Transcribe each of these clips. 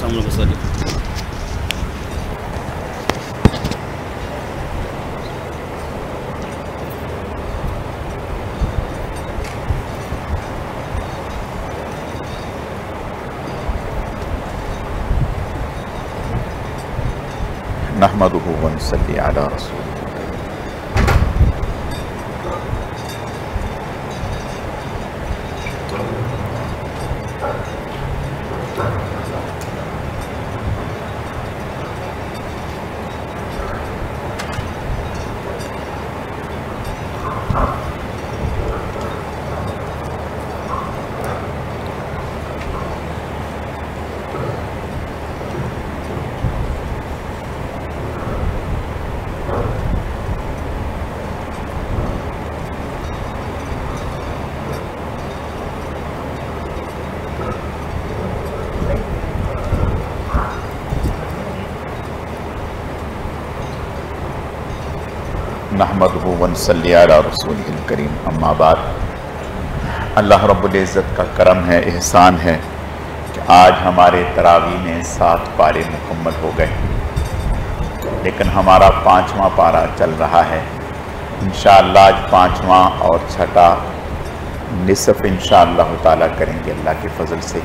السلام علیکم نحمده ونصلي على رسوله نحمده ونصلي على رسوله الکریم اما بعد، اللہ رب العزت کا کرم ہے، احسان ہے کہ آج ہمارے تراویح میں 7 پارے مکمل ہو گئے، لیکن ہمارا 5واں پارہ چل رہا ہے۔ انشاءاللہ آج 5واں اور 6واں نصف انشاءاللہ تعالیٰ کریں گے اللہ کے فضل سے۔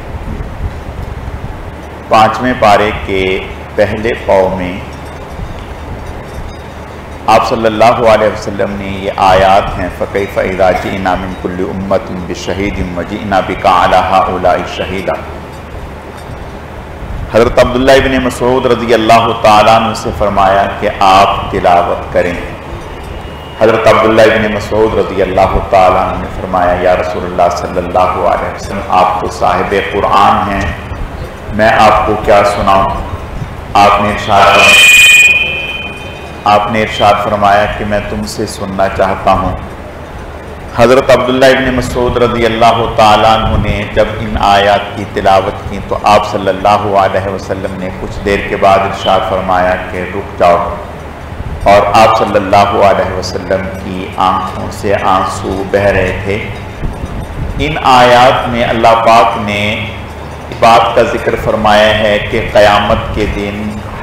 5ویں پارے کے پہلے پاؤ میں آپ صلی اللہ علیہ وسلم نے یہ آیات ہیں فَكَيْفَ إِذَا جِئْنَا مِن كُلِّ أُمَّةٍ بِشَهِيدٍ وَجِئْنَا بِكَ عَلَى هَؤُلَاءِ شَهِيدًا۔ حضرت عبداللہ ابن مسعود رضی اللہ تعالیٰ عنہ سے فرمایا کہ آپ تلاوت کریں۔ حضرت عبداللہ ابن مسعود رضی اللہ تعالیٰ عنہ نے فرمایا یا رسول اللہ صلی اللہ علیہ وسلم، آپ تو صاحب قرآن ہیں، میں آپ کو کیا سناؤں؟ آپ نے ارشاد فرمایا کہ میں تم سے سننا چاہتا ہوں۔ حضرت عبداللہ ابن مسعود رضی اللہ تعالیٰ عنہ نے جب ان آیات کی تلاوت کی تو آپ صلی اللہ علیہ وسلم نے کچھ دیر کے بعد ارشاد فرمایا کہ رک جاؤ، اور آپ صلی اللہ علیہ وسلم کی آنکھوں سے آنسو بہہ رہے تھے۔ ان آیات میں اللہ پاک نے اس بات کا ذکر فرمایا ہے کہ قیامت کے دن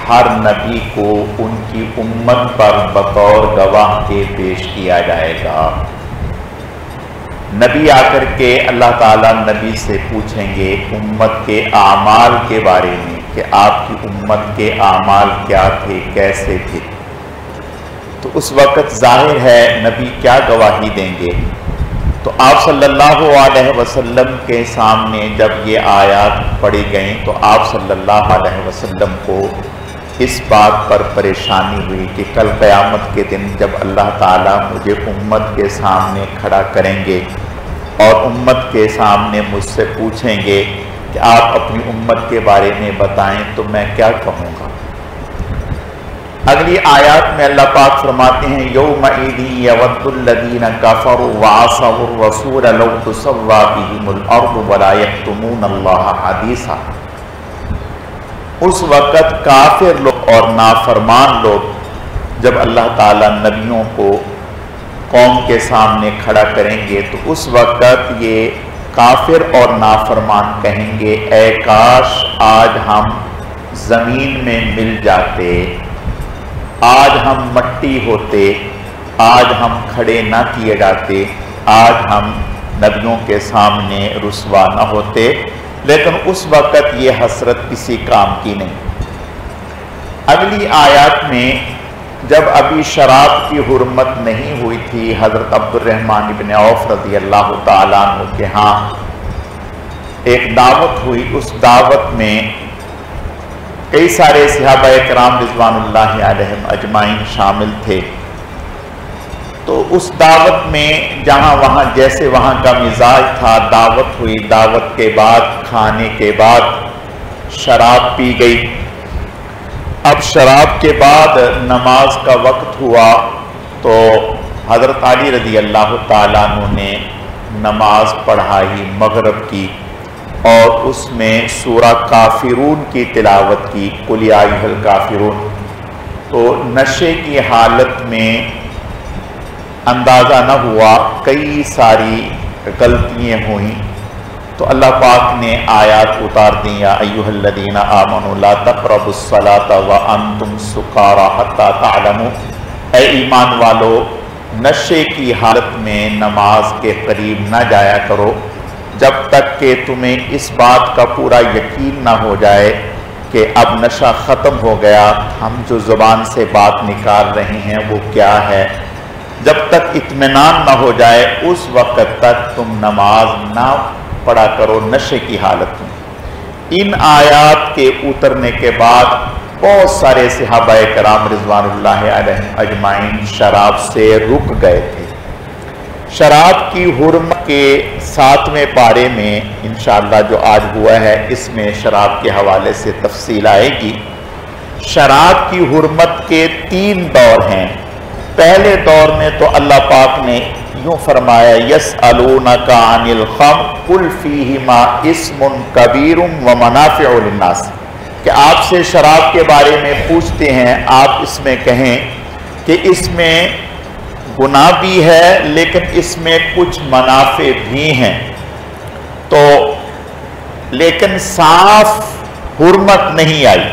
ہر نبی کو ان کی امت پر بطور گواہ کے پیش کیا جائے گا۔ نبی آ کر کے اللہ تعالیٰ نبی سے پوچھیں گے امت کے اعمال کے بارے میں کہ آپ کی امت کے اعمال کیا تھے، کیسے تھے۔ تو اس وقت ظاہر ہے نبی کیا گواہی دیں گے؟ تو آپ صلی اللہ علیہ وسلم کے سامنے جب یہ آیات پڑھی گئیں تو آپ صلی اللہ علیہ وسلم کو اس بات پر پریشانی ہوئی کہ کل قیامت کے دن جب اللہ تعالیٰ مجھے امت کے سامنے کھڑا کریں گے اور امت کے سامنے مجھ سے پوچھیں گے کہ آپ اپنی امت کے بارے میں بتائیں تو میں کیا کہوں گا؟ اگلی آیات میں اللہ پاک فرماتے ہیں یومئذ یود الذین کفروا وعصوا الرسول لو تسوی بہم الارض ولا یکتمون اللہ حدیثا۔ اس وقت کافر لوگ اور نافرمان لوگ جب اللہ تعالیٰ نبیوں کو قوم کے سامنے کھڑا کریں گے تو اس وقت یہ کافر اور نافرمان کہیں گے اے کاش آج ہم زمین میں مل جاتے، آج ہم مٹی ہوتے، آج ہم کھڑے نہ کیے جاتے، آج ہم نبیوں کے سامنے رسوا نہ ہوتے۔ لیکن اس وقت یہ حسرت کسی کام کی نہیں۔ اگلی آیات میں جب ابھی شراب کی حرمت نہیں ہوئی تھی، حضرت عبد الرحمن بن عوف رضی اللہ تعالیٰ عنہ کے ہاں ایک دعوت ہوئی۔ اس دعوت میں کئی سارے صحابہ کرام رضوان اللہ علیہم اجمعین شامل تھے۔ تو اس دعوت میں جہاں وہاں جیسے وہاں کا مزاج تھا، دعوت ہوئی، دعوت کے بعد کھانے کے بعد شراب پی گئی۔ اب شراب کے بعد نماز کا وقت ہوا تو حضرت علی رضی اللہ تعالیٰ عنہ نے نماز پڑھائی مغرب کی، اور اس میں سورہ کافرون کی تلاوت کی، قل یا ایھا الکافرون۔ تو نشے کی حالت میں اندازہ نہ ہوا، کئی ساری غلطیاں ہوئیں، تو اللہ پاک نے آیات اتار دیں، یا ایھا الذین آمنوا لا تقربوا الصلاۃ وانتم سکارى حتى تعلموا، اے ایمان والو نشے کی حالت میں نماز کے قریب نہ جایا کرو جب تک کہ تمہیں اس بات کا پورا یقین نہ ہو جائے کہ اب نشہ ختم ہو گیا، ہم جو زبان سے بات نکال رہے ہیں وہ کیا ہے۔ جب تک اطمینان نہ ہو جائے اس وقت تک تم نماز نہ پڑھا کرو نشے کی حالت میں۔ ان آیات کے اترنے کے بعد بہت سارے صحابہ کرام رضوان اللہ علیہم اجمعین شراب سے رک گئے تھے۔ شراب کی حرمت کے 7ویں پارے میں انشاءاللہ جو آج ہوا ہے اس میں شراب کے حوالے سے تفصیل آئے گی۔ شراب کی حرمت کے 3 دور ہیں۔ پہلے دور میں تو اللہ پاک نے یوں فرمایا یسألونک عن الخمر قل فیہما اسم کبیر ومنافع للناس، کہ آپ سے شراب کے بارے میں پوچھتے ہیں، آپ اس میں کہیں کہ اس میں گناہ بھی ہے لیکن اس میں کچھ منافع بھی ہیں، تو لیکن صاف حرمت نہیں آئی۔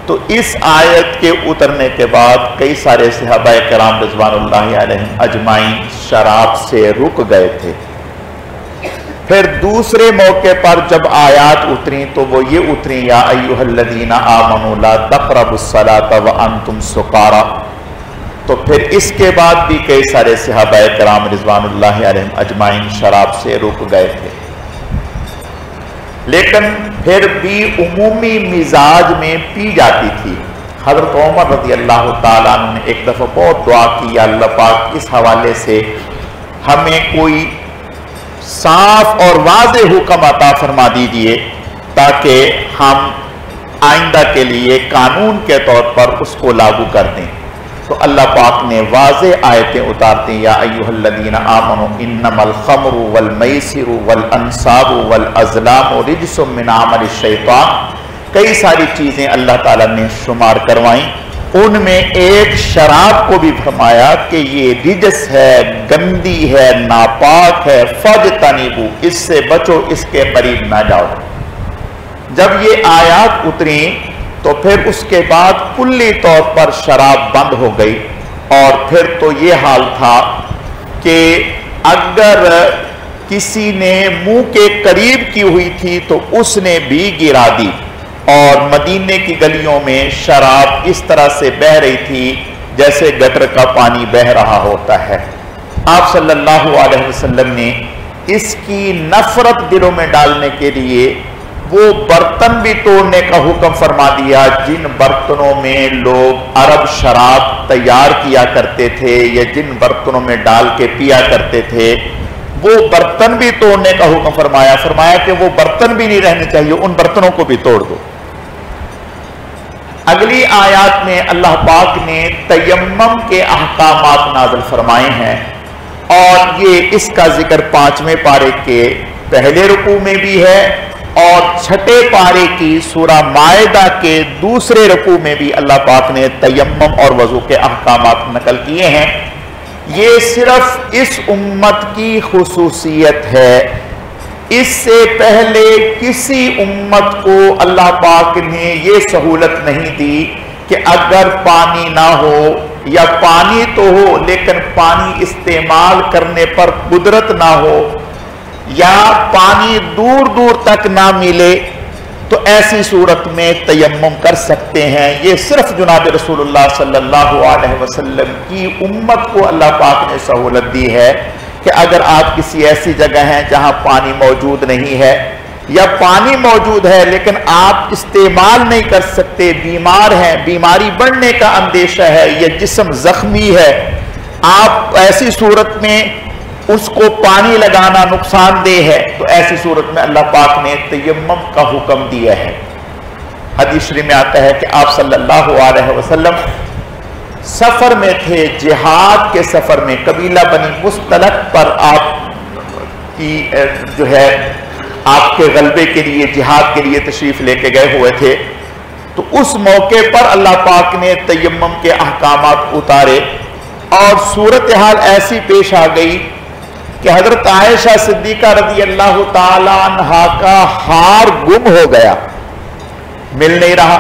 تو اس آیت کے اترنے کے بعد کئی سارے صحابہ کرام رضوان اللہ علیہم اجمعین شراب سے رک گئے تھے۔ پھر دوسرے موقع پر جب آیات اتریں تو وہ یہ اتریں، یا ایھا الذین آمنوا لا تقربوا الصلاۃ وانتم سکارى، تو پھر اس کے بعد بھی کئی سارے صحابہ کرام رضوان اللہ علیہم اجمعین شراب سے رک گئے تھے، لیکن پھر بھی عمومی مزاج میں پی جاتی تھی۔ حضرت عمر رضی اللہ تعالیٰ عنہ نے ایک دفعہ بہت دعا کی، یا اللہ پاک اس حوالے سے ہمیں کوئی صاف اور واضح حکم عطا فرما دیجئے تاکہ ہم آئندہ کے لیے قانون کے طور پر اس کو لاگو کر دیں۔ تو اللہ پاک نے واضح آیتیں اتارتے ہیں، یا ایھا الذین آمنوا انما الخمر والمیسر والانصاب والازلام رجس من عمل الشیطان، کئی ساری چیزیں اللہ تعالیٰ نے شمار کروائیں، ان میں ایک شراب کو بھی فرمایا کہ یہ رجس ہے، گندی ہے، ناپاک ہے، فاجتنبوا، اس سے بچو، اس کے قریب نہ جاؤ۔ جب یہ آیات اتریں تو پھر اس کے بعد کلی طور پر شراب بند ہو گئی، اور پھر تو یہ حال تھا کہ اگر کسی نے منہ کے قریب کی ہوئی تھی تو اس نے بھی گرا دی، اور مدینے کی گلیوں میں شراب اس طرح سے بہہ رہی تھی جیسے گٹر کا پانی بہہ رہا ہوتا ہے۔ آپ صلی اللہ علیہ وسلم نے اس کی نفرت دلوں میں ڈالنے کے لیے وہ برتن بھی توڑنے کا حکم فرما دیا جن برتنوں میں لوگ عرب شراب تیار کیا کرتے تھے یا جن برتنوں میں ڈال کے پیا کرتے تھے، وہ برتن بھی توڑنے کا حکم فرمایا کہ وہ برتن بھی نہیں رہنے چاہیے، ان برتنوں کو بھی توڑ دو۔ اگلی آیات میں اللہ پاک نے تیمم کے احکامات نازل فرمائے ہیں، اور یہ اس کا ذکر 5ویں پارے کے پہلے رکوع میں بھی ہے، اور 6 پارے کی سورہ مائدہ کے دوسرے رکوع میں بھی اللہ پاک نے تیمم اور وضو کے احکامات نقل کیے ہیں۔ یہ صرف اس امت کی خصوصیت ہے، اس سے پہلے کسی امت کو اللہ پاک نے یہ سہولت نہیں دی کہ اگر پانی نہ ہو یا پانی تو ہو لیکن پانی استعمال کرنے پر قدرت نہ ہو یا پانی دور دور تک نہ ملے تو ایسی صورت میں تیمم کر سکتے ہیں۔ یہ صرف جناب رسول اللہ صلی اللہ علیہ وسلم کی امت کو اللہ پاک نے سہولت دی ہے کہ اگر آپ کسی ایسی جگہ ہیں جہاں پانی موجود نہیں ہے یا پانی موجود ہے لیکن آپ استعمال نہیں کر سکتے، بیمار ہیں، بیماری بڑھنے کا اندیشہ ہے، یہ جسم زخمی ہے، آپ ایسی صورت میں اس کو پانی لگانا نقصان دہ ہے، تو ایسی صورت میں اللہ پاک نے تیمم کا حکم دیا ہے۔ حدیث شریف میں آتا ہے کہ آپ صلی اللہ علیہ وسلم سفر میں تھے، جہاد کے سفر میں، قبیلہ بنی مصطلق پر آپ کی جو ہے آپ کے غلبے کے لیے، جہاد کے لیے تشریف لے کے گئے ہوئے تھے، تو اس موقع پر اللہ پاک نے تیمم کے احکامات اتارے اور صورتحال ایسی پیش آ گئی کہ حضرت عائشہ صدیقہ رضی اللہ تعالی عنہا کا ہار گم ہو گیا، مل نہیں رہا۔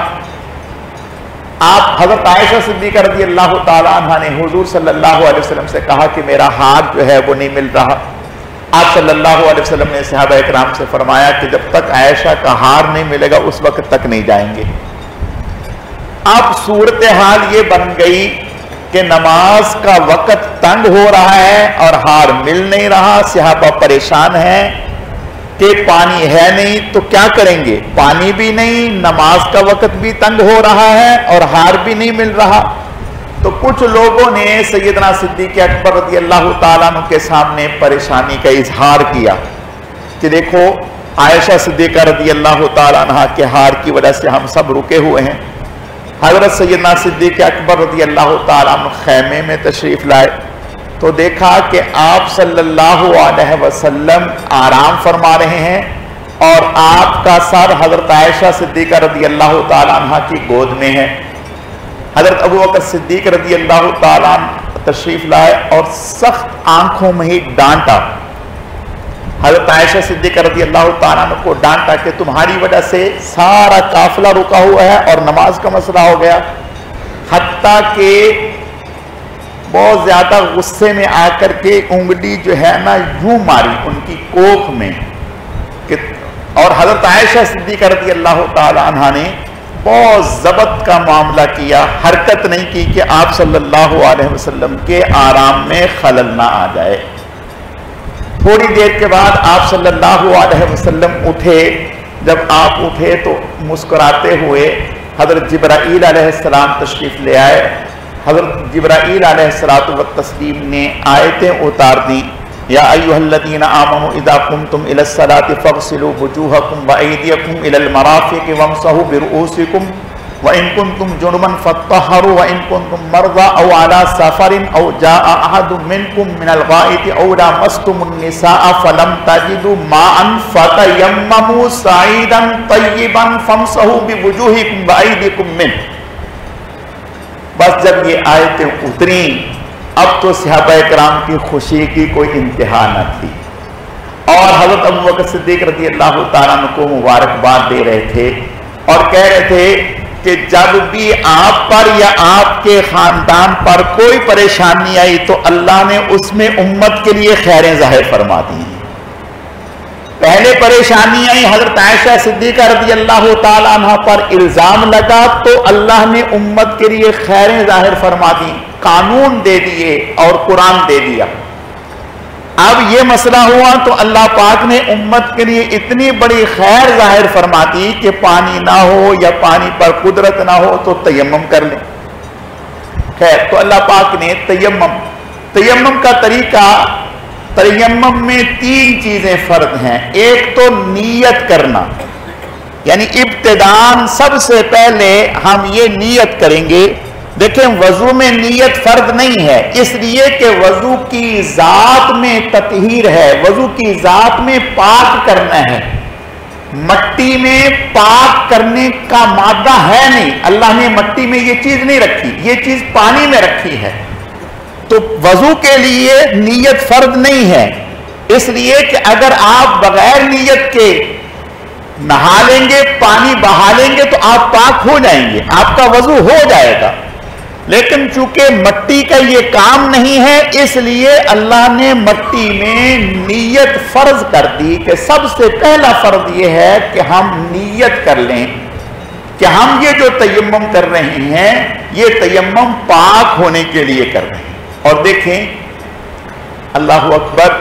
آپ حضرت عائشہ صدیقہ رضی اللہ تعالی عنہا نے حضور صلی اللہ علیہ وسلم سے کہا کہ میرا ہار جو ہے وہ نہیں مل رہا۔ آپ صلی اللہ علیہ وسلم نے صحابہ اکرام سے فرمایا کہ جب تک عائشہ کا ہار نہیں ملے گا اس وقت تک نہیں جائیں گے۔ اب صورتحال یہ بن گئی کہ نماز کا وقت تنگ ہو رہا ہے اور ہار مل نہیں رہا، صحابہ پریشان ہیں کہ پانی ہے نہیں تو کیا کریں گے، پانی بھی نہیں، نماز کا وقت بھی تنگ ہو رہا ہے اور ہار بھی نہیں مل رہا۔ تو کچھ لوگوں نے سیدنا صدیق اکبر رضی اللہ تعالیٰ عنہ کے سامنے پریشانی کا اظہار کیا کہ دیکھو عائشہ صدیقہ رضی اللہ تعالیٰ عنہ کے ہار کی وجہ سے ہم سب رکے ہوئے ہیں۔ حضرت سیدنا صدیق اکبر رضی اللہ تعالیٰ عنہ خیمے میں تشریف لائے تو دیکھا کہ آپ صلی اللہ علیہ وسلم آرام فرما رہے ہیں اور آپ کا سر حضرت عائشہ صدیقہ رضی اللہ تعالیٰ عنہ کی گود میں ہے۔ حضرت ابو بکر صدیق رضی اللہ تعالیٰ عنہ تشریف لائے اور سخت آنکھوں میں ہی ڈانٹا، حضرت عائشہ صدیقہ رضی اللہ تعالیٰ عنہ کو ڈانٹا کہ تمہاری وجہ سے سارا قافلہ رکا ہوا ہے اور نماز کا مسئلہ ہو گیا، حتیٰ کہ بہت زیادہ غصے میں آ کر کے انگلی جو ہے نا یوں ماری ان کی کوکھ میں، اور حضرت عائشہ صدیقہ رضی اللہ تعالیٰ عنہ نے بہت ضبط کا معاملہ کیا، حرکت نہیں کی کہ آپ صلی اللہ علیہ وسلم کے آرام میں خلل نہ آ جائے۔ تھوڑی دیر کے بعد آپ صلی اللہ علیہ وسلم اٹھے، جب آپ اٹھے تو مسکراتے ہوئے حضرت جبرائیل علیہ السلام تشریف لے آئے۔ حضرت جبرائیل علیہ السلام نے آیتیں اتار دیں، یا ایھا الذین آمنوا اذا قمتم الی الصلاۃ فاغسلوا وجوہکم وایدیکم الی المرافق وامسحوا برؤوسکم وَإِن كُنتُمْ جُنُبًا فَاطَّهَّرُوا وَإِن كُنتُمْ مَرْضَىٰ أَوْ عَلَىٰ سَفَرٍ أَوْ جَاءَ أَحَدٌ مِّنكُم مِّنَ الْغَائِطِ أَوْ لَامَسْتُمُ النِّسَاءَ فَلَمْ تَجِدُوا مَاءً فَتَيَمَّمُوا صَعِيدًا طَيِّبًا فَامْسَحُوا بِوُجُوهِكُمْ وَأَيْدِيكُمْ مِنْهُ۔ بس جب یہ آیتیں اتریں اب تو صحابہ کرام کی خوشی کی کوئی انتہا نہ تھی، اور حضرت ابو بکر صدیق رضی اللہ تعالیٰ عنہ کو مبارکباد دے رہے تھے اور کہہ رہے تھے کہ جب بھی آپ پر یا آپ کے خاندان پر کوئی پریشانی آئی تو اللہ نے اس میں امت کے لیے خیریں ظاہر فرما دی۔ پہلے پریشانی آئی، حضرت عائشہ صدیقہ رضی اللہ تعالیٰ عنہ پر الزام لگا تو اللہ نے امت کے لیے خیریں ظاہر فرما دی، قانون دے دیے اور قرآن دے دیا۔ اب یہ مسئلہ ہوا تو اللہ پاک نے امت کے لیے اتنی بڑی خیر ظاہر فرما دی کہ پانی نہ ہو یا پانی پر قدرت نہ ہو تو تیمم کر لیں۔ خیر، تو اللہ پاک نے تیمم کا طریقہ، تیمم میں 3 چیزیں فرض ہیں۔ ایک تو نیت کرنا، یعنی ابتداءً سب سے پہلے ہم یہ نیت کریں گے۔ دیکھیں وضو میں نیت فرض نہیں ہے، اس لیے کہ وضو کی ذات میں تطہیر ہے، وضو کی ذات میں پاک کرنا ہے۔ مٹی میں پاک کرنے کا مادہ ہے نہیں، اللہ نے مٹی میں یہ چیز نہیں رکھی، یہ چیز پانی میں رکھی ہے۔ تو وضو کے لیے نیت فرض نہیں ہے، اس لیے کہ اگر آپ بغیر نیت کے نہا لیں گے، پانی بہا لیں گے تو آپ پاک ہو جائیں گے، آپ کا وضو ہو جائے گا۔ لیکن چونکہ مٹی کا یہ کام نہیں ہے اس لیے اللہ نے مٹی میں نیت فرض کر دی کہ سب سے پہلا فرض یہ ہے کہ ہم نیت کر لیں کہ ہم یہ جو تیمم کر رہے ہیں یہ تیمم پاک ہونے کے لیے کر رہے ہیں۔ اور دیکھیں اللہ اکبر،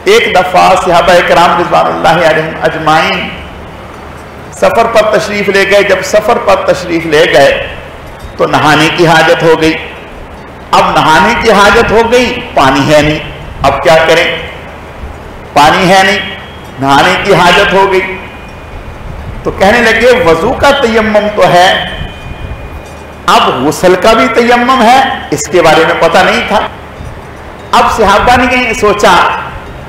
ایک دفعہ صحابہ کرام رضوان اللہ علیہم اجمعین سفر پر تشریف لے گئے۔ جب سفر پر تشریف لے گئے تو نہانے کی حاجت ہو گئی۔ اب نہانے کی حاجت ہو گئی، پانی ہے نہیں، اب کیا کریں؟ پانی ہے نہیں، نہانے کی حاجت ہو گئی تو کہنے لگے وضو کا تیمم تو ہے، اب غسل کا بھی تیمم ہے، اس کے بارے میں پتہ نہیں تھا۔ اب صحابہ نے سوچا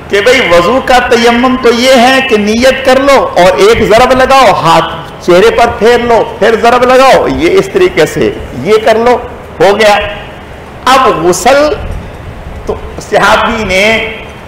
کہ بھئی وضو کا تیمم تو یہ ہے کہ نیت کر لو اور ایک ضرب لگاؤ، ہاتھ چہرے پر پھیر لو، پھر ضرب لگاؤ، یہ اس طریقے سے یہ کر لو، ہو گیا۔ اب غسل تو صحابی نے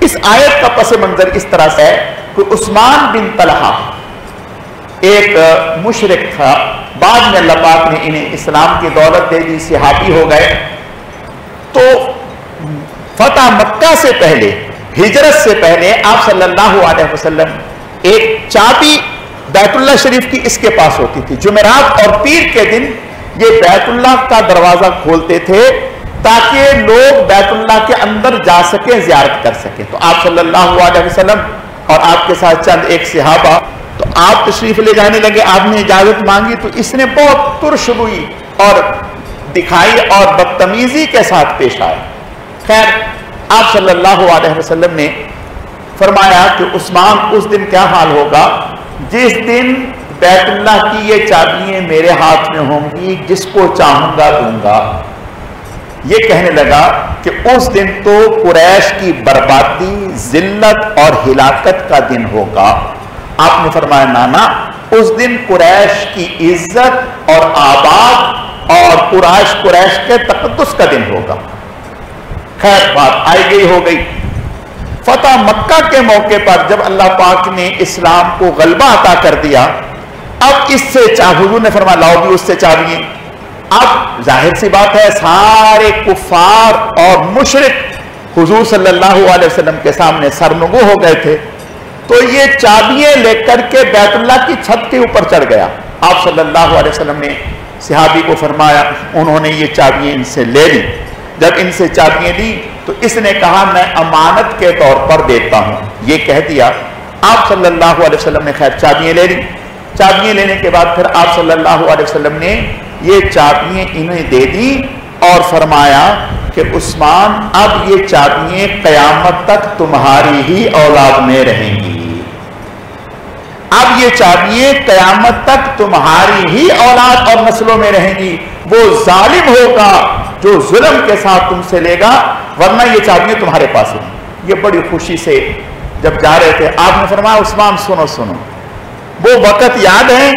اس آیت کا پس منظر اس طرح سے ہے کہ عثمان بن طلحہ ایک مشرک تھا، بعد میں اللہ پاک نے انہیں اسلام کی دولت دے دی، صحابی ہو گئے. تو فتح مکہ سے پہلے، ہجرت سے پہلے آپ صلی اللہ علیہ وسلم ایک چابی بیت اللہ شریف کی اس کے پاس ہوتی تھی. جمعرات اور پیر کے دن یہ بیت اللہ کا دروازہ کھولتے تھے تاکہ لوگ بیت اللہ کے اندر جا سکیں، زیارت کر سکیں. تو آپ صلی اللہ علیہ وسلم اور آپ کے ساتھ چند ایک صحابہ، تو آپ تشریف لے جانے لگے. آپ نے اجازت مانگی تو اس نے بہت ترش روئی اور دکھائی اور بدتمیزی کے ساتھ پیش آئے. خیر آپ صلی اللہ علیہ وسلم نے فرمایا کہ عثمان اس دن کیا حال ہوگا جس دن بیت اللہ کی یہ چابیاں میرے ہاتھ میں ہوں گی، جس کو چاہوں گا دوں گا. یہ کہنے لگا کہ اس دن تو قریش کی بربادی، ذلت اور ہلاکت کا دن ہوگا. آپ نے فرمایا نانا، اس دن قریش کی عزت اور آباد اور قریش کے تقدس کا دن ہوگا. خیر بات آئی گئی ہو گئی. فتح مکہ کے موقع پر جب اللہ پاک نے اسلام کو غلبہ عطا کر دیا، اب اس سے حضور نے فرمایا لاؤ بھی اس سے چابیاں. اب ظاہر سی بات ہے سارے کفار اور مشرک حضور صلی اللہ علیہ وسلم کے سامنے سرنگو ہو گئے تھے. تو یہ چابیاں لے کر کے بیت اللہ کی چھت کے اوپر چڑھ گیا. آپ صلی اللہ علیہ وسلم نے صحابی کو فرمایا، انہوں نے یہ چابیاں ان سے لے لی. جب ان سے چابیاں لی تو اس نے کہا میں امانت کے طور پر دیتا ہوں. یہ کہہ دیا. آپ صلی اللہ علیہ وسلم نے خیر چابیاں لے لی. چابیاں لینے کے بعد پھر آپ صلی اللہ علیہ وسلم نے یہ چابیاں انہیں دے دی اور فرمایا کہ عثمان اب یہ چابیاں قیامت تک تمہاری ہی اولاد میں رہیں گی. اب یہ چابیاں قیامت تک تمہاری ہی اولاد اور نسلوں میں رہیں گی. وہ ظالم ہوگا جو ظلم کے ساتھ تم سے لے گا، ورنہ یہ چابیاں تمہارے پاس ہیں. یہ بڑی خوشی سے جب جا رہے تھے آپ نے فرمایا عثمان سنو سنو، وہ وقت یاد ہے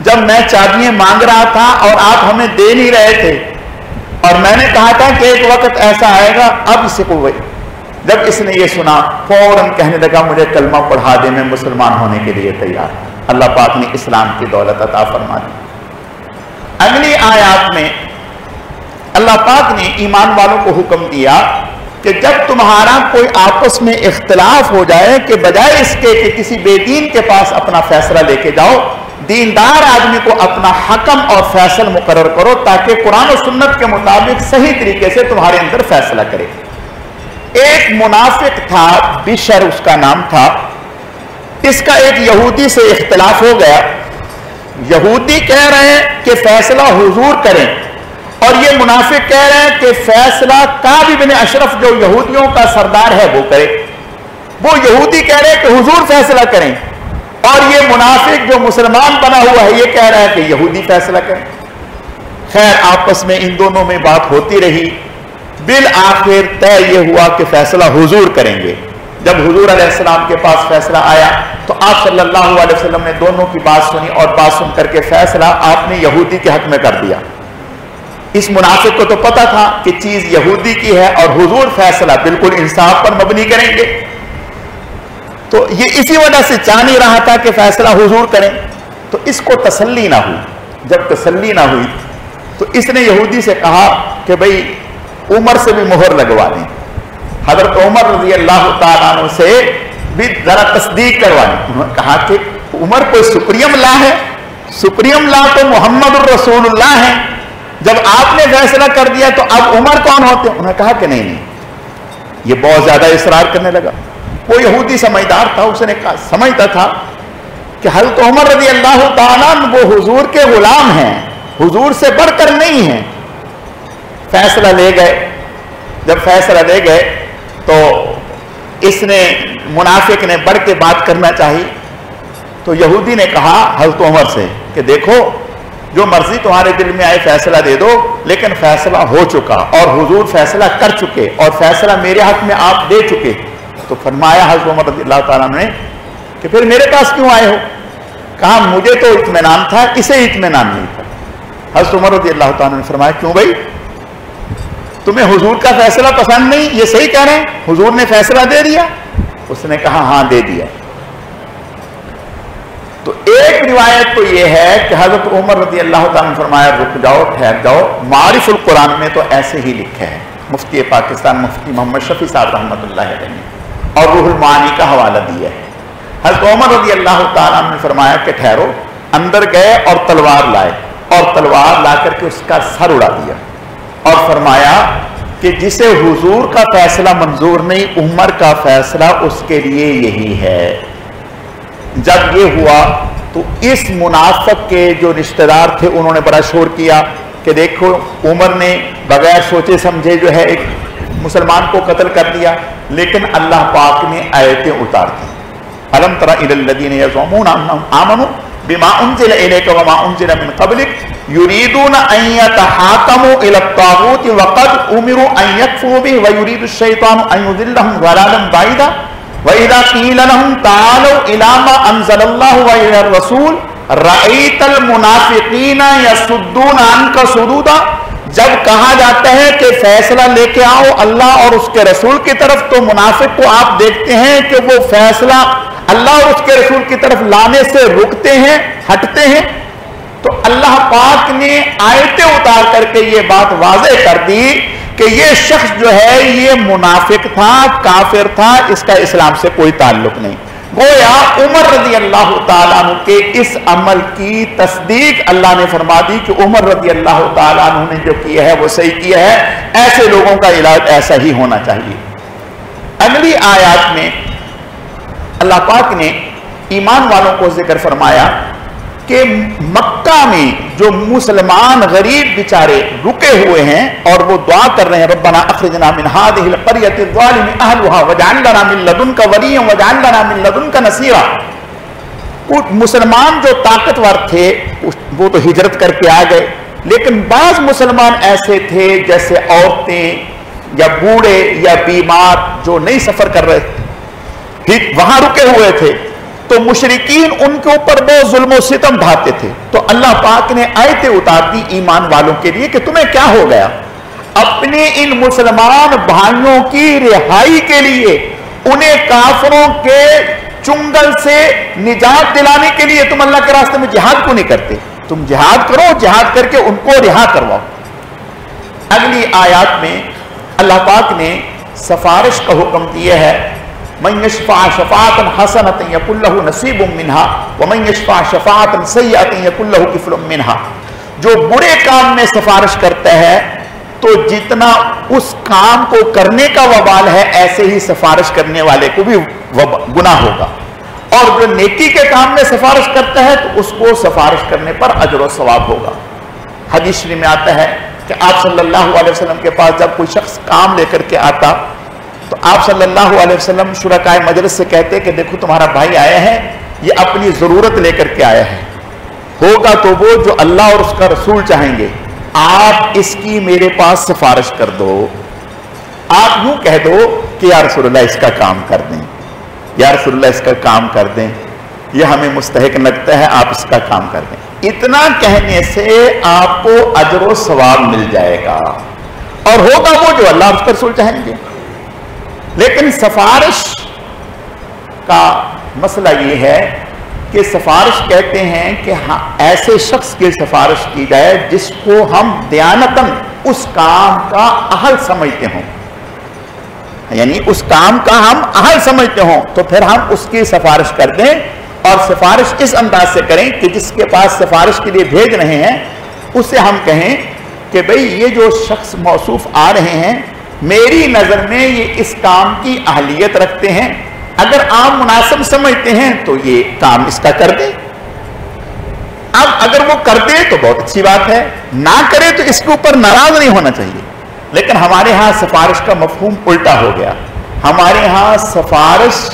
جب میں چابیاں مانگ رہا تھا اور آپ ہمیں دے نہیں رہے تھے، اور میں نے کہا تھا کہ ایک وقت ایسا آئے گا. اب اسے کو جب اس نے یہ سنا فوراً کہنے لگا مجھے کلمہ پڑھا دے، میں مسلمان ہونے کے لیے تیار. اللہ پاک نے اسلام کی دولت عطا فرما دی. اگلی آیات میں اللہ پاک نے ایمان والوں کو حکم دیا کہ جب تمہارا کوئی آپس میں اختلاف ہو جائے کہ بجائے اس کے کہ کسی بے دین کے پاس اپنا فیصلہ لے کے جاؤ، دیندار آدمی کو اپنا حکم اور فیصل مقرر کرو تاکہ قرآن و سنت کے مطابق صحیح طریقے سے تمہارے اندر فیصلہ کرے. ایک منافق تھا، بشر اس کا نام تھا. اس کا ایک یہودی سے اختلاف ہو گیا. یہودی کہہ رہے ہیں کہ فیصلہ حضور کریں، اور یہ منافق کہہ رہے ہیں کہ فیصلہ کعب بن اشرف جو یہودیوں کا سردار ہے وہ کرے. وہ یہودی کہہ رہے ہیں کہ حضور فیصلہ کریں، اور یہ منافق جو مسلمان بنا ہوا ہے یہ کہہ رہا ہے کہ یہودی فیصلہ کریں. خیر آپس میں ان دونوں میں بات ہوتی رہی. بالآخر طے یہ ہوا کہ فیصلہ حضور کریں گے. جب حضور علیہ السلام کے پاس فیصلہ آیا تو آپ صلی اللہ علیہ وسلم نے دونوں کی بات سنی، اور بات سن کر کے فیصلہ آپ نے یہودی کے حق میں کر دیا. اس منافق کو تو پتا تھا کہ چیز یہودی کی ہے اور حضور فیصلہ بالکل انصاف پر مبنی کریں گے، تو یہ اسی وجہ سے چاہ نہیں رہا تھا کہ فیصلہ حضور کریں. تو اس کو تسلی نہ ہوئی. جب تسلی نہ ہوئی تو اس نے یہودی سے کہا کہ بھئی عمر سے بھی مہر لگوا دیں. حضرت عمر رضی اللہ تعالیٰ عنہ سے بھی ذرا تصدیق کروانی. انہوں نے کہا کہ عمر کوئی سپریم لا ہے؟ سپریم لا تو محمد الرسول اللہ ہے. جب آپ نے فیصلہ کر دیا تو اب عمر کون ہوتے ہیں؟ انہوں نے کہا کہ نہیں. یہ بہت زیادہ اصرار کرنے لگا. وہ یہودی سمجھدار تھا، اس نے کہا سمجھتا تھا کہ حضرت عمر رضی اللہ تعالیٰ وہ حضور کے غلام ہیں، حضور سے بڑھ کر نہیں ہیں. فیصلہ لے گئے. جب فیصلہ لے گئے تو اس نے منافق نے بڑھ کے بات کرنا چاہی. تو یہودی نے کہا حضرت عمر سے کہ دیکھو جو مرضی تمہارے دل میں آئے فیصلہ دے دو، لیکن فیصلہ ہو چکا اور حضور فیصلہ کر چکے اور فیصلہ میرے حق میں آپ دے چکے. تو فرمایا حضرت عمر رضی اللہ تعالیٰ نے کہ پھر میرے پاس کیوں آئے ہو؟ کہا مجھے تو اطمینان تھا، اسے اطمینان نہیں تھا. حضرت عمر رضی اللہ تعالیٰ نے فرمایا کیوں بھائی، تمہیں حضور کا فیصلہ پسند نہیں؟ یہ صحیح کہہ رہے ہیں، حضور نے فیصلہ دے دیا. اس نے کہا ہاں دے دیا۔ تو ایک روایت تو یہ ہے کہ حضرت عمر رضی اللہ تعالیٰ نے فرمایا رک جاؤ، ٹھہر جاؤ، معارف القرآن میں تو ایسے ہی لکھا ہے، مفتی پاکستان مفتی محمد شفیع صاحب رحمۃ اللہ علیہ نے اور روح المعانی کا حوالہ دیا ہے۔ حضرت عمر رضی اللہ تعالیٰ نے فرمایا کہ ٹھہرو، اندر گئے اور تلوار لائے اور تلوار لا کر کے اس کا سر اڑا دیا اور فرمایا کہ جسے حضور کا فیصلہ منظور نہیں، عمر کا فیصلہ اس کے لیے یہی ہے۔ جب یہ ہوا تو اس منافق کے جو رشتہ دار تھے انہوں نے بڑا شور کیا کہ دیکھو عمر نے بغیر سوچے سمجھے جو ہے ایک مسلمان کو قتل کر دیا، لیکن اللہ پاک نے آیتیں اتار دی۔ الم تر الی الذین یزعمون انہم آمنوا بما انزل الیک وما انزل من قبلک یریدون ان یتحاکموا الی الطاغوت وقد امروا ان یکفروا به ویرید الشیطان ان یضلهم ضلالا بعیدا وَإِذَا قِيلَ لَهُمْ تَعَالَوْا إِلَىٰ مَا أَنزَلَ اللَّهُ وَإِلَى الرَّسُولِ رَأَيْتَ الْمُنَافِقِينَ يَصُدُّونَ عَنْكَ صُدُودًا، جب کہا جاتا ہے کہ فیصلہ لے کے آؤ اللہ اور اس کے رسول کی طرف، تو منافق کو آپ دیکھتے ہیں کہ وہ فیصلہ اللہ اور اس کے رسول کی طرف لانے سے رکتے ہیں، ہٹتے ہیں۔ تو اللہ پاک نے آیتیں اتار کر کے یہ بات واضح کر دی کہ یہ شخص جو ہے یہ منافق تھا، کافر تھا، اس کا اسلام سے کوئی تعلق نہیں۔ گویا عمر رضی اللہ تعالیٰ عنہ کے اس عمل کی تصدیق اللہ نے فرما دی کہ عمر رضی اللہ تعالیٰ عنہ نے جو کیا ہے وہ صحیح کیا ہے، ایسے لوگوں کا علاج ایسا ہی ہونا چاہیے۔ اگلی آیات میں اللہ پاک نے ایمان والوں کو ذکر فرمایا کہ مکہ میں جو مسلمان غریب بیچارے رکے ہوئے ہیں اور وہ دعا کر رہے ہیں ربنا اخرجنا من هذه القرية الظالم اهلها واجعل لنا من لدنك وليا واجعل لنا من لدنك نصيرا، مسلمان جو طاقتور تھے وہ تو ہجرت کر کے آ گئے، لیکن بعض مسلمان ایسے تھے جیسے عورتیں یا بوڑھے یا بیمار جو نہیں سفر کر رہے تھے، وہاں رکے ہوئے تھے، تو مشرکین ان کے اوپر بہت ظلم و ستم ڈھاتے تھے۔ تو اللہ پاک نے آیتیں اتار دی ایمان والوں کے لیے کہ تمہیں کیا ہو گیا، اپنے ان مسلمان بھائیوں کی رہائی کے لیے، انہیں کافروں کے چنگل سے نجات دلانے کے لیے تم اللہ کے راستے میں جہاد کیوں نہیں کرتے؟ تم جہاد کرو، جہاد کر کے ان کو رہا کرواؤ۔ اگلی آیات میں اللہ پاک نے سفارش کا حکم دیا ہے، من یشفع شفاعۃ حسنۃ یکن لہ نصیب منها ومن یشفع شفاعۃ سیئۃ یکن لہ کفل منها، جو برے کام میں سفارش کرتا ہے تو جتنا اس کام کو کرنے کا وبال ہے ایسے ہی سفارش کرنے والے کو بھی گناہ ہوگا، اور جو نیکی کے کام میں سفارش کرتا ہے تو اس کو سفارش کرنے پر اجر و ثواب ہوگا۔ حدیث میں آتا ہے کہ آپ صلی اللہ علیہ وسلم کے پاس جب کوئی شخص کام لے کر کے آتا تو آپ صلی اللہ علیہ وسلم شرکائے مجلس سے کہتے کہ دیکھو تمہارا بھائی آیا ہے، یہ اپنی ضرورت لے کر کے آیا ہے، ہوگا تو وہ جو اللہ اور اس کا رسول چاہیں گے، آپ اس کی میرے پاس سفارش کر دو۔ آپ یوں کہہ دو کہ یا رسول اللہ اس کا کام کر دیں، یا رسول اللہ اس کا کام کر دیں، یہ ہمیں مستحق لگتا ہے، آپ اس کا کام کر دیں۔ اتنا کہنے سے آپ کو اجر و ثواب مل جائے گا، اور ہوگا وہ جو اللہ اور اس کا رسول چاہیں گے۔ لیکن سفارش کا مسئلہ یہ ہے کہ سفارش کہتے ہیں کہ ہاں ایسے شخص کی سفارش کی جائے جس کو ہم دیانتاً اس کام کا اہل سمجھتے ہوں، یعنی اس کام کا ہم اہل سمجھتے ہوں، تو پھر ہم اس کی سفارش کر دیں، اور سفارش اس انداز سے کریں کہ جس کے پاس سفارش کے لیے بھیج رہے ہیں اسے ہم کہیں کہ بھئی یہ جو شخص موصوف آ رہے ہیں میری نظر میں یہ اس کام کی اہلیت رکھتے ہیں، اگر آپ مناسب سمجھتے ہیں تو یہ کام اس کا کر دیں۔ اب اگر وہ کر دے تو بہت اچھی بات ہے، نہ کرے تو اس کے اوپر ناراض نہیں ہونا چاہیے۔ لیکن ہمارے ہاں سفارش کا مفہوم الٹا ہو گیا، ہمارے ہاں سفارش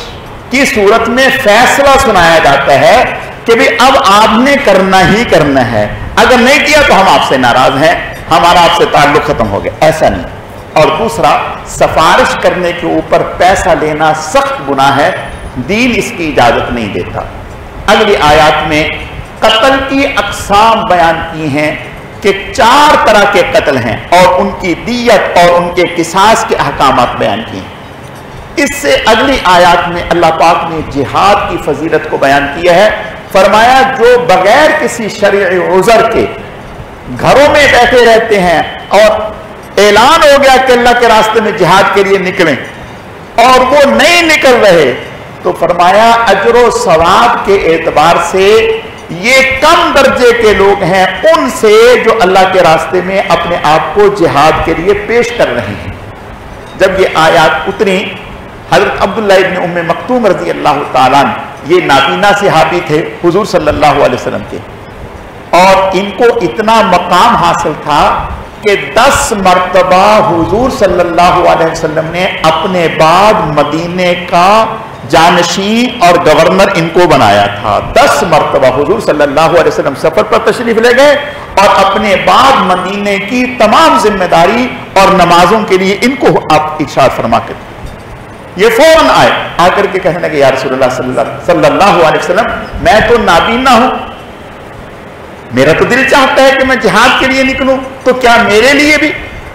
کی صورت میں فیصلہ سنایا جاتا ہے کہ بھی اب آپ نے کرنا ہی کرنا ہے، اگر نہیں کیا تو ہم آپ سے ناراض ہیں، ہمارا آپ سے تعلق ختم ہو گیا، ایسا نہیں۔ اور دوسرا، سفارش کرنے کے اوپر پیسہ لینا سخت گناہ ہے، دین اس کی اجازت نہیں دیتا۔ اگلی آیات میں قتل کی اقسام بیان کی ہیں کہ 4 طرح کے قتل ہیں، اور ان کی دیت اور ان کے قصاص کے احکامات بیان کیے ہیں۔ اس سے اگلی آیات میں اللہ پاک نے جہاد کی فضیلت کو بیان کیا ہے. فرمایا جو بغیر کسی شرعی عذر کے گھروں میں بیٹھے رہتے ہیں اور اعلان ہو گیا کہ اللہ کے راستے میں جہاد کے لیے نکلیں اور وہ نہیں نکل رہے، تو فرمایا اجر و ثواب کے اعتبار سے یہ کم درجے کے لوگ ہیں ان سے جو اللہ کے راستے میں اپنے آپ کو جہاد کے لیے پیش کر رہے ہیں. جب یہ آیات اتری، حضرت عبداللہ ابن ام مکتوم رضی اللہ تعالیٰ یہ نابینا صحابی تھے حضور صلی اللہ علیہ وسلم کے، اور ان کو اتنا مقام حاصل تھا کہ 10 مرتبہ حضور صلی اللہ علیہ وسلم نے اپنے بعد مدینے کا جانشین اور گورنر ان کو بنایا تھا. 10 مرتبہ حضور صلی اللہ علیہ وسلم سفر پر تشریف لے گئے اور اپنے بعد مدینے کی تمام ذمہ داری اور نمازوں کے لیے ان کو آپ ارشاد فرما کے یہ فوراً آئے، آ کر کے کہنے لگے یا رسول اللہ صلی اللہ علیہ وسلم میں تو نابینا ہوں، میرا تو دل چاہتا ہے کہ میں جہاد کے لیے نکلوں، تو کیا میرے لیے بھی؟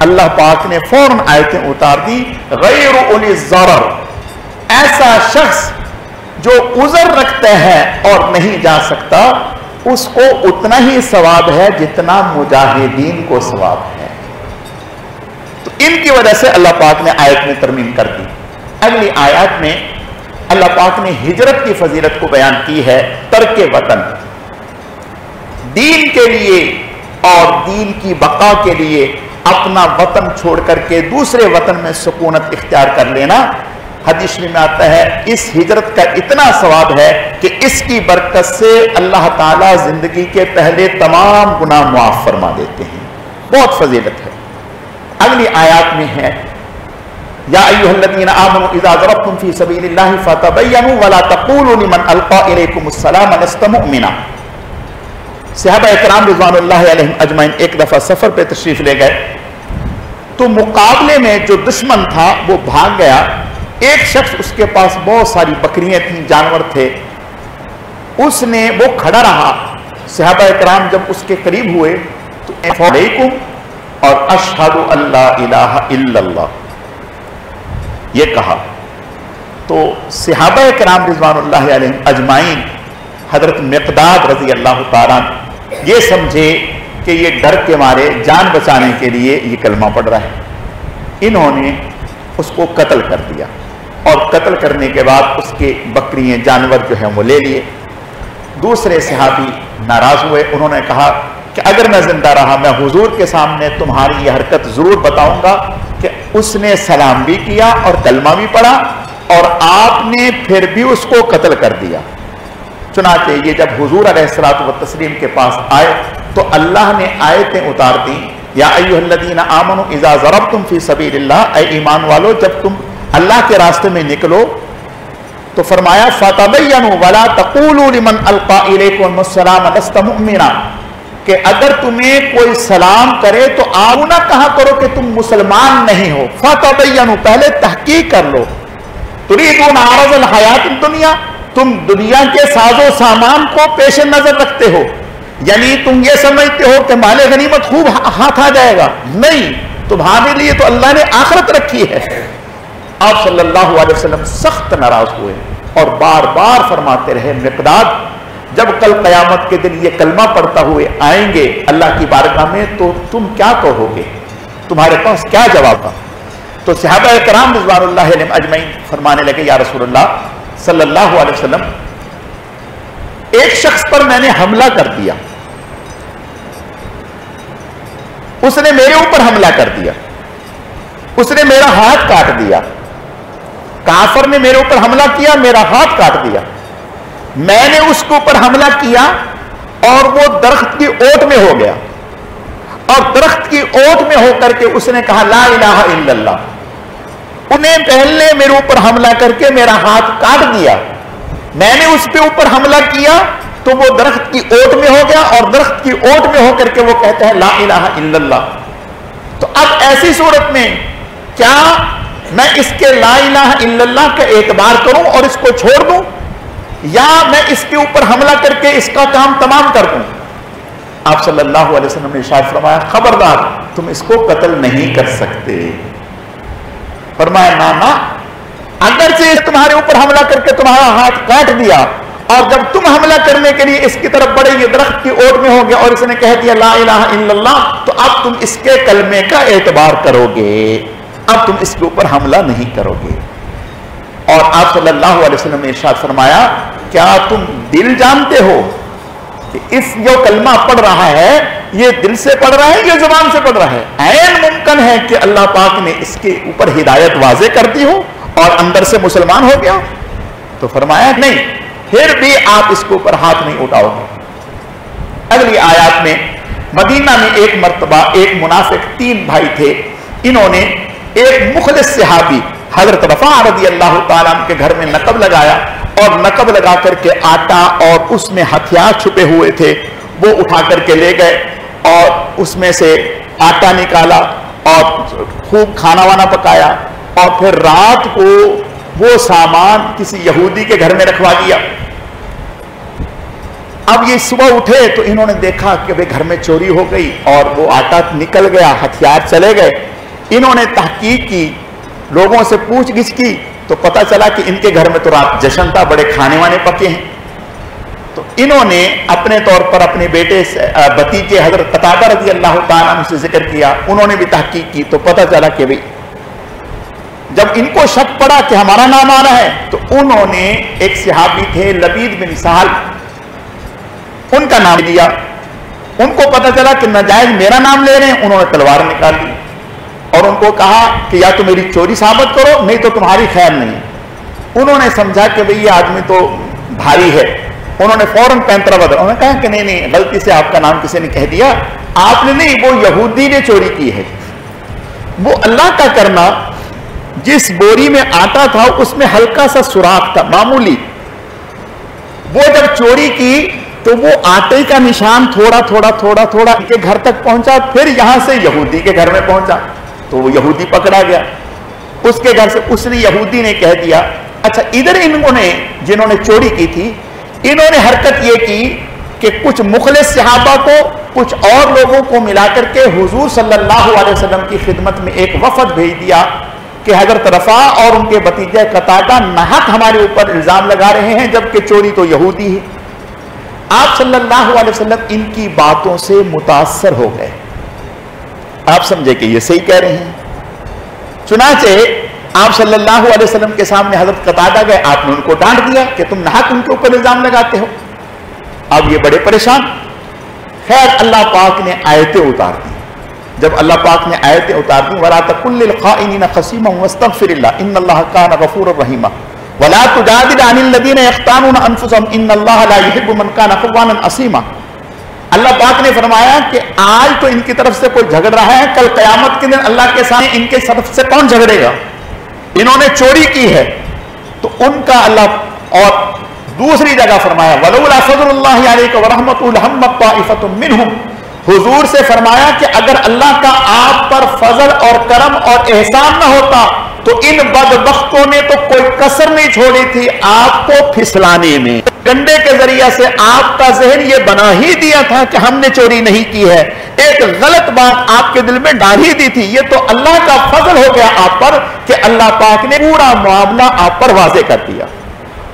اللہ پاک نے فوراً آیتیں اتار دی، غیر اولی الضرر، ایسا شخص جو عذر رکھتا ہے اور نہیں جا سکتا اس کو اتنا ہی ثواب ہے جتنا مجاہدین کو ثواب ہے. تو ان کی وجہ سے اللہ پاک نے آیت میں ترمیم کر دی. اگلی آیات میں اللہ پاک نے ہجرت کی فضیلت کو بیان کی ہے. ترک وطن، دین کے لیے اور دین کی بقا کے لیے اپنا وطن چھوڑ کر کے دوسرے وطن میں سکونت اختیار کر لینا. حدیث میں آتا ہے اس ہجرت کا اتنا ثواب ہے کہ اس کی برکت سے اللہ تعالیٰ زندگی کے پہلے تمام گناہ معاف فرما دیتے ہیں. بہت فضیلت ہے. اگلی آیات میں ہے یا ایھا الذین آمنوا اذا ضربتم فی سبیل اللہ فتبینوا ولا تقولوا لمن القی الیکم السلام لست مؤمنا. صحابہ کرام رضوان اللہ علیہم اجمعین ایک دفعہ سفر پہ تشریف لے گئے تو مقابلے میں جو دشمن تھا وہ بھاگ گیا. ایک شخص اس کے پاس بہت ساری بکریاں تھیں، جانور تھے، اس نے وہ کھڑا رہا. صحابہ کرام جب اس کے قریب ہوئے تو علیکم اور اشہد اللہ الہ الا اللہ یہ کہا. تو صحابہ کرام رضوان اللہ علیہم اجمعین حضرت مقداد رضی اللہ تعالیٰ یہ سمجھے کہ یہ ڈر کے مارے جان بچانے کے لیے یہ کلمہ پڑھ رہا ہے. انہوں نے اس کو قتل کر دیا اور قتل کرنے کے بعد اس کے بکریاں جانور جو ہیں وہ لے لیے. دوسرے صحابی ناراض ہوئے، انہوں نے کہا کہ اگر میں زندہ رہا میں حضور کے سامنے تمہاری یہ حرکت ضرور بتاؤں گا کہ اس نے سلام بھی کیا اور کلمہ بھی پڑھا اور آپ نے پھر بھی اس کو قتل کر دیا. چنانچہ یہ جب حضور علیہ الصلوۃ والتسلیم کے پاس آئے تو اللہ نے آیتیں اتار دی، یا ایھا الذین آمنوا اذا ضربتم فی سبیل اللہ، اے ایمان والو جب تم اللہ کے راستے میں نکلو تو فرمایا فتبینوا ولا تقولوا لمن القی الیکم السلام لست مؤمنا، کہ اگر تمہیں کوئی سلام کرے تو آپ نہ کہا کرو کہ تم مسلمان نہیں ہو. فتبینوا، پہلے تحقیق کر لو. تریدون عرض الحیات الدنیا، تم دنیا کے ساز و سامان کو پیش نظر رکھتے ہو، یعنی تم یہ سمجھتے ہو کہ مال غنیمت خوب ہاتھ آ جائے گا. نہیں، تمہارے لیے تو اللہ نے آخرت رکھی ہے. آپ صلی اللہ علیہ وسلم سخت ناراض ہوئے اور بار بار فرماتے رہے مقداد جب کل قیامت کے دن یہ کلمہ پڑھتا ہوئے آئیں گے اللہ کی بارگاہ میں تو تم کیا کہو گے، تمہارے پاس کیا جواب تھا؟ تو صحابہ کرام رضوان اللہ علیہم اجمعین فرمانے لگے یا رسول اللہ صلی اللہ علیہ وسلم ایک شخص پر میں نے حملہ کر دیا، اس نے میرے اوپر حملہ کر دیا، اس نے میرا ہاتھ کاٹ دیا. کافر نے میرے اوپر حملہ کیا، میرا ہاتھ کاٹ دیا. میں نے اس کے اوپر حملہ کیا اور وہ درخت کی اوٹ میں ہو گیا، اور درخت کی اوٹ میں ہو کر کے اس نے کہا لا الہ الا اللہ. انہیں پہلے میرے اوپر حملہ کر کے میرا ہاتھ کاٹ دیا، میں نے اس پہ اوپر حملہ کیا تو وہ درخت کی اوٹ میں ہو گیا اور درخت کی اوٹ میں ہو کر کے وہ کہتا ہے لا الہ الا اللہ. تو اب ایسی صورت میں کیا میں اس کے لا الہ الا اللہ کا اعتبار کروں اور اس کو چھوڑ دوں، یا میں اس کے اوپر حملہ کر کے اس کا کام تمام کر دوں؟ آپ صلی اللہ علیہ وسلم نے ارشاد فرمایا خبردار تم اس کو قتل نہیں کر سکتے. فرمایا نہ اگرچہ تمہارے اوپر حملہ کر کے تمہارا ہاتھ کاٹ دیا، اور جب تم حملہ کرنے کے لیے اس کی طرف بڑے یہ درخت کی اوٹ میں ہو گیا اور اس نے کہہ دیا لا الہ الا اللہ، تو اب تم اس کے کلمے کا اعتبار کرو گے، اب تم اس کے اوپر حملہ نہیں کرو گے۔ اور آپ صلی اللہ علیہ وسلم نے ارشاد فرمایا کیا تم دل جانتے ہو کہ اس جو کلمہ پڑھ رہا ہے یہ دل سے پڑھ رہا ہے یا زبان سے پڑھ رہا ہے؟ عین ممکن ہے کہ اللہ پاک نے اس کے اوپر ہدایت واضح کر دی ہو اور اندر سے مسلمان ہو گیا۔ تو فرمایا نہیں، پھر بھی آپ اس کے اوپر ہاتھ نہیں اٹھاؤ گے۔ اگلی آیات میں مدینہ میں ایک مرتبہ ایک منافق 3 بھائی تھے، انہوں نے ایک مخلص صحابی حضرت رفاع رضی اللہ تعالیٰ عنہ کے گھر میں نقب لگایا، اور نقب لگا کر کے آٹا اور اس میں ہتھیار چھپے ہوئے تھے وہ اٹھا کر کے لے گئے، اور اس میں سے آٹا نکالا اور خوب کھانا وانا پکایا، اور پھر رات کو وہ سامان کسی یہودی کے گھر میں رکھوا دیا۔ اب یہ صبح اٹھے تو انہوں نے دیکھا کہ بھئی گھر میں چوری ہو گئی اور وہ آٹا نکل گیا، ہتھیار چلے گئے۔ انہوں نے تحقیق کی، لوگوں سے پوچھ گچھ کی، تو پتہ چلا کہ ان کے گھر میں تو رات جشن تھا، بڑے کھانے وانے پکے ہیں۔ تو انہوں نے اپنے طور پر اپنے بیٹے بھتیجے حضرت قتادہ رضی اللہ تعالیٰ عنہ سے ذکر کیا، انہوں نے بھی تحقیق کی، تو پتہ چلا کہ بھئی جب ان کو شک پڑا کہ ہمارا نام آ رہا ہے، تو انہوں نے ایک صحابی تھے لبید بن سہل، ان کا نام لیا۔ ان کو پتہ چلا کہ ناجائز میرا نام لے رہے ہیں، انہوں نے تلوار نکال لی اور ان کو کہا کہ یا تو میری چوری ثابت کرو نہیں تو تمہاری خیر نہیں۔ انہوں نے سمجھا کہ بھئی یہ آدمی تو بھاری ہے، انہوں نے فوراً پینترا بدلا، انہوں نے کہا کہ نہیں غلطی سے آپ کا نام کسی نے کہہ دیا، آپ نے نہیں، وہ یہودی نے چوری کی ہے۔ وہ اللہ کا کرنا، جس بوری میں آٹا تھا اس میں ہلکا سا سوراخ تھا معمولی، وہ جب چوری کی تو وہ آٹے کا نشان تھوڑا تھوڑا تھوڑا تھوڑا ان کے گھر تک پہنچا، پھر یہاں سے یہودی کے گھر میں پہنچا، تو وہ یہودی پکڑا گیا۔ اس کے گھر سے اس نے یہودی نے کہہ دیا، اچھا ادھر انہوں نے جنہوں نے چوری کی تھی انہوں نے حرکت یہ کی کہ کچھ مخلص صحابہ کو کچھ اور لوگوں کو ملا کر کے حضور صلی اللہ علیہ وسلم کی خدمت میں ایک وفد بھیج دیا کہ حضرت رفاع اور ان کے بھتیجے قتادہ ناحق ہمارے اوپر الزام لگا رہے ہیں جبکہ چوری تو یہودی ہے۔ آپ صلی اللہ علیہ وسلم ان کی باتوں سے متاثر ہو گئے، آپ سمجھے کہ یہ صحیح کہہ رہے ہیں۔ چنانچہ آپ صلی اللہ علیہ وسلم کے سامنے حضرت قتادہ گئے، آپ نے ان کو ڈانٹ دیا کہ تم ناحق ان کے اوپر الزام لگاتے ہو۔ اب یہ بڑے پریشان، خیر اللہ پاک نے آیتیں اتار دی۔ جب اللہ پاک نے آیتیں اتار دی وَلَا تَكُنْ لِلْخَائِنِينَ خَصِيمًا وَاسْتَغْفِرِ اللَّهَ إِنَّ اللَّهَ كَانَ غَفُورًا رَحِيمًا وَلَا تُجَادِلْ عَنِ الَّذِينَ يَخْتَانُونَ أَنفُسَهُمْ إِنَّ اللَّهَ لَا يُحِبُّ مَنْ كَانَ خَوَّانًا أَثِيمًا۔ اللہ پاک نے فرمایا کہ آج تو ان کی طرف سے کوئی جھگڑ رہا ہے، کل قیامت کے دن اللہ کے سامنے ان کے طرف سے کون جھگڑے گا؟ انہوں نے چوری کی ہے تو ان کا اللہ، اور دوسری جگہ فرمایا وَلَوْلَا فَضْلُ اللَّهِ عَلَيْكَ وَرَحْمَتُهُ لَهَمَّتْ طَائِفَةٌ مِّنْهُمْ۔ حضور سے فرمایا کہ اگر اللہ کا آپ پر فضل اور کرم اور احسان نہ ہوتا تو ان بدبختوں نے تو کوئی کسر نہیں چھوڑی تھی آپ کو پھسلانے میں۔ ڈنڈے کے ذریعے سے آپ کا ذہن یہ بنا ہی دیا تھا کہ ہم نے چوری نہیں کی ہے، ایک غلط بات آپ کے دل میں ڈال ہی دی تھی۔ یہ تو اللہ کا فضل ہو گیا آپ پر کہ اللہ پاک نے پورا معاملہ آپ پر واضح کر دیا۔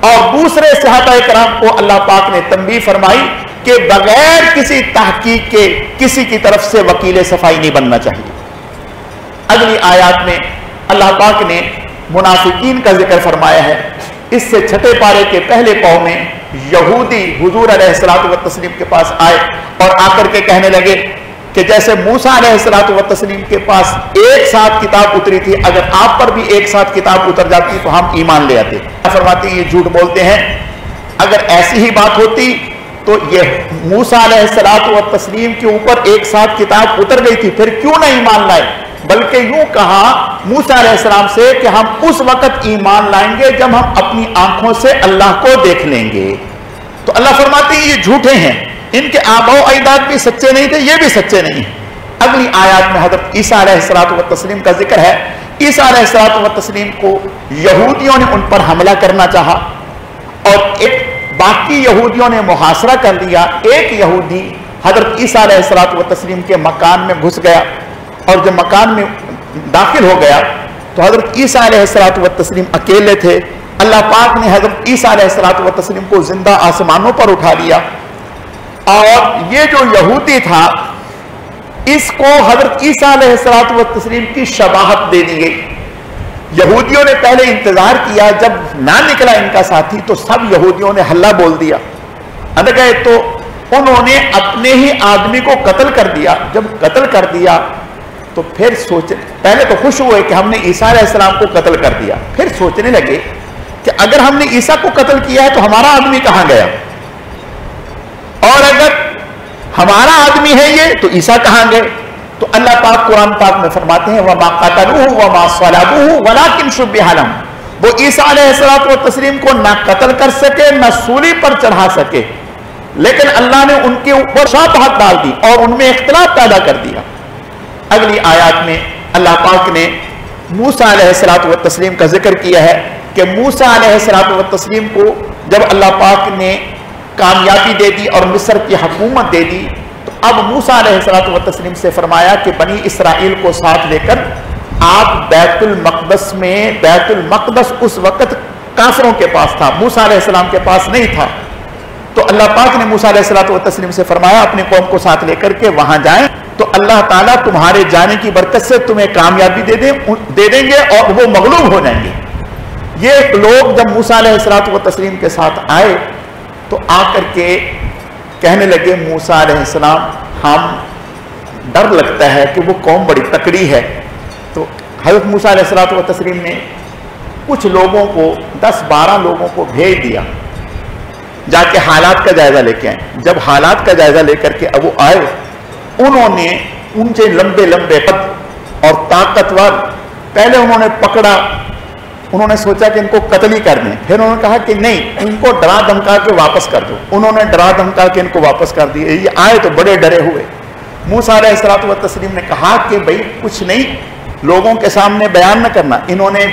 اور دوسرے صحابہ کرام کو اللہ پاک نے تنبیہ فرمائی کہ بغیر کسی تحقیق کے کسی کی طرف سے وکیل صفائی نہیں بننا چاہیے۔ اگلی آیات میں اللہ پاک نے منافقین کا ذکر فرمایا ہے۔ اس سے چھٹے پارے کے پہلے پاؤں میں یہودی حضور علیہ الصلوۃ والتسلیم کے پاس آئے اور آ کر کے کہنے لگے کہ جیسے موسیٰ علیہ الصلوۃ والتسلیم کے پاس ایک ساتھ کتاب اتری تھی، اگر آپ پر بھی ایک ساتھ کتاب اتر جاتی تو ہم ایمان لے آتے۔ فرماتے ہیں یہ جھوٹ بولتے ہیں، اگر ایسی ہی بات ہوتی تو یہ موسیٰ علیہ الصلوۃ والتسلیم کے اوپر ایک ساتھ کتاب اتر گئی تھی، پھر کیوں نہ ایمان لائے؟ بلکہ یوں کہا موسیٰ علیہ السلام سے کہ ہم اس وقت ایمان لائیں گے جب ہم اپنی آنکھوں سے اللہ کو دیکھ لیں گے۔ تو اللہ فرماتے ہیں یہ جھوٹے ہیں، ان کے آباء و اجداد بھی سچے نہیں تھے، یہ بھی سچے نہیں ہیں۔ اگلی آیات میں حضرت عیسیٰ علیہ الصلوۃ والتسلیم کا ذکر ہے۔ عیسیٰ علیہ الصلوۃ والتسلیم کو یہودیوں نے ان پر حملہ کرنا چاہا اور ایک باقی یہودیوں نے محاصرہ کر لیا۔ ایک یہودی حضرت عیسیٰ علیہ الصلوۃ والتسلیم کے مکان میں گھس گیا، اور جب مکان میں داخل ہو گیا تو حضرت عیسیٰ علیہ الصلوۃ والتسلیم اکیلے تھے. اللہ پاک نے حضرت عیسیٰ علیہ الصلوۃ والتسلیم کو زندہ آسمانوں پر اٹھا لیا. اور یہ جو یہودی تھا اس کو حضرت عیسیٰ علیہ الصلوۃ والتسلیم کی شباہت دے دی گئی. یہودیوں نے پہلے انتظار کیا, جب نہ نکلا ان کا ساتھی تو سب یہودیوں نے ہلہ بول دیا. اندر گئے تو انہوں نے اپنے ہی آدمی کو قتل کر دیا. جب قتل کر دیا تو پھر پہلے تو خوش ہوئے کہ ہم نے عیسیٰ علیہ السلام کو قتل کر دیا. پھر سوچنے لگے کہ اگر ہم نے عیسیٰ کو قتل کیا ہے تو ہمارا آدمی کہاں گیا, اور اگر ہمارا آدمی ہے یہ تو عیسیٰ کہاں گئے. تو اللہ پاک قرآن پاک میں فرماتے ہیں وَمَا قَتَلُوهُ وَمَا صَلَبُوهُ وَلَكِنْ شُبِّهَ لَهُمْ. وہ عیسیٰ علیہ السلام کو نہ قتل کر سکے نہ سولی پر چڑھا سکے, لیکن اللہ نے ان کے اوپر شبہت ڈال دی اور ان میں اختلاف پیدا کر دیا. اگلی آیات میں اللہ پاک نے موسیٰ علیہ السلام کا ذکر کیا ہے کہ موسیٰ علیہ السلام کو جب اللہ پاک نے کامیابی دے دی اور مصر کی حکومت دے دی تو اب موسیٰ علیہ السلام سے فرمایا کہ بنی اسرائیل کو ساتھ لے کر آپ بیت المقدس میں, بیت المقدس اس وقت کافروں کے پاس تھا, موسیٰ علیہ السلام کے پاس نہیں تھا. تو اللہ پاک نے موسیٰ علیہ السلام سے فرمایا اپنے قوم کو ساتھ لے کر کے وہاں جائیں تو اللہ تعالیٰ تمہارے جانے کی برکت سے تمہیں کامیابی دے دیں گے اور وہ مغلوب ہو جائیں گے. یہ لوگ جب موسیٰ علیہ السلام کے ساتھ آئے تو آ کر کے کہنے لگے موسیٰ علیہ السلام ہم ڈر لگتا ہے کہ وہ قوم بڑی تکڑی ہے. تو حضرت موسیٰ علیہ السلام نے کچھ لوگوں کو 10-12 لوگوں کو بھیج دیا جا کے حالات کا جائزہ لے کے آئیں. جب حالات کا جائزہ لے کر کے اب وہ آئے انہوں نے ان سے لمبے لمبے قد اور طاقتور پہلے انہوں نے پکڑا, انہوں نے سوچا کہ ان کو قتل ہی کر دیں. پھر انہوں نے کہا کہ نہیں ان کو ڈرا دھمکا کے واپس کر دو. انہوں نے ڈرا دھمکا کے ان کو واپس کر دیا. یہ آئے تو بڑے ڈرے ہوئے. موسیٰ علیہ السلام نے کہا کہ بھئی کچھ نہیں, لوگوں کے سامنے بیان نہ کرنا. انہوں نے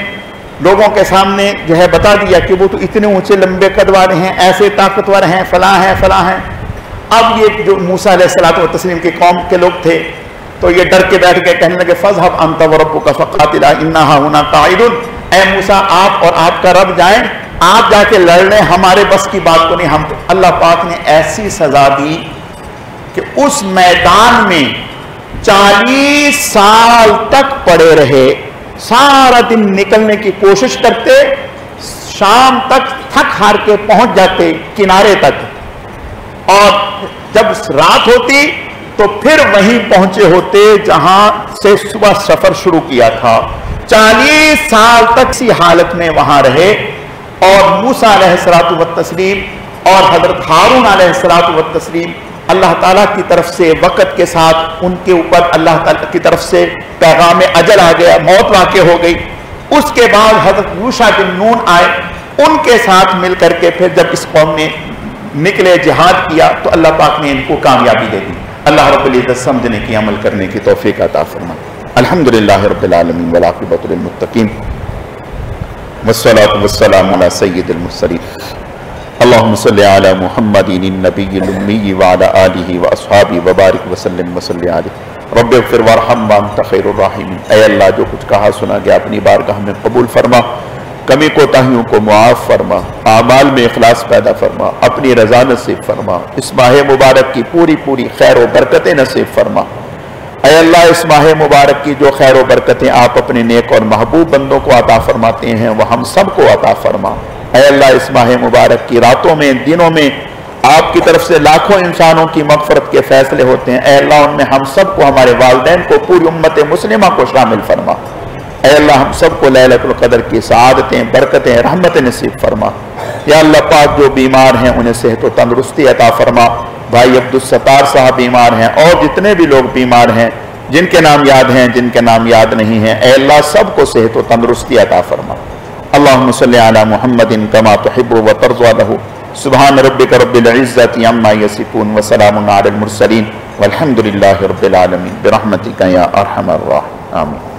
لوگوں کے سامنے جو ہے بتا دیا کہ وہ تو اتنے اونچے لمبے قد والے ہیں, ایسے طاقتور ہیں, فلاں ہیں فلاں ہیں. اب یہ جو موسیٰ علیہ السلام کی قوم کے لوگ تھے تو یہ ڈر کے بیٹھ کے کہنے لگے فَاذْهَبْ أَنْتَ وَرَبُّكَ فَقَاتِلَا إِنَّا هَاهُنَا قَاعِدُونَ. اے موسیٰ آپ اور آپ کا رب جائیں, آپ جا کے لڑ لیں, ہمارے بس کی بات کو نہیں. ہم اللہ پاک نے ایسی سزا دی کہ اس میدان میں 40 سال تک پڑے رہے, سارا دن نکلنے کی کوشش کرتے, شام تک تھک ہار کے پہنچ جاتے کنارے تک, اور جب رات ہوتی تو پھر وہیں پہنچے ہوتے جہاں سے صبح سفر شروع کیا تھا. 40 سال تک اسی حالت میں وہاں رہے. اور موسیٰ علیہ السلام اور حضرت ہارون علیہ السلام اللہ تعالیٰ کی طرف سے وقت کے ساتھ ان کے اوپر اللہ تعالیٰ کی طرف سے پیغام اجل آ گیا, موت واقع ہو گئی. اس کے بعد حضرت یوشع بن نون آئے, ان کے ساتھ مل کر کے پھر جب اس قوم نے نکلے جہاد کیا تو اللہ پاک نے ان کو کامیابی دے دی. اللہ رب العزت سمجھنے کی عمل کرنے کی توفیق عطا فرمائے. الحمدللہ رب العالمین والعاقبۃ للمتقین والصلاۃ والسلام علی سید المرسلین. اللہم صلی علی محمد النبی الامی وعلی آلہ واصحابہ وبارک وسلم وصلی علیہ رب اغفر وارحم وانت خیر الراحمین. اے اللہ جو کچھ کہا سنا گیا اپنی بارگاہ میں قبول فرما, کمی کوتاہیوں کو معاف فرما, اعمال میں اخلاص پیدا فرما, اپنی رضا نصیب فرما. اس ماہ مبارک کی پوری پوری خیر و برکتیں نصیب فرما. اے اللہ اس ماہ مبارک کی جو خیر و برکتیں آپ اپنے نیک اور محبوب بندوں کو عطا فرماتے ہیں وہ ہم سب کو عطا فرما. اے اللہ اس ماہ مبارک کی راتوں میں دنوں میں آپ کی طرف سے لاکھوں انسانوں کی مغفرت کے فیصلے ہوتے ہیں. اے اللہ ان میں ہم سب کو, ہمارے والدین کو, پوری امت مسلمہ کو شامل فرما. اے اللہ ہم سب کو لیلۃ القدر کی سعادتیں, برکتیں, رحمتیں نصیب فرما. یا اللہ پاک جو بیمار ہیں انہیں صحت و تندرستی عطا فرما. بھائی عبدالستار صاحب بیمار ہیں اور جتنے بھی لوگ بیمار ہیں, جن کے نام یاد ہیں جن کے نام یاد نہیں ہیں, اے اللہ سب کو صحت و تندرستی عطا فرما. اللہم صلی علی محمد کما تحب و ترضى له. سبحان ربک رب العزت عما یصفون وسلام علی المرسلین والحمد للہ رب العالمین برحمتک یا ارحم الراحمین. آمین.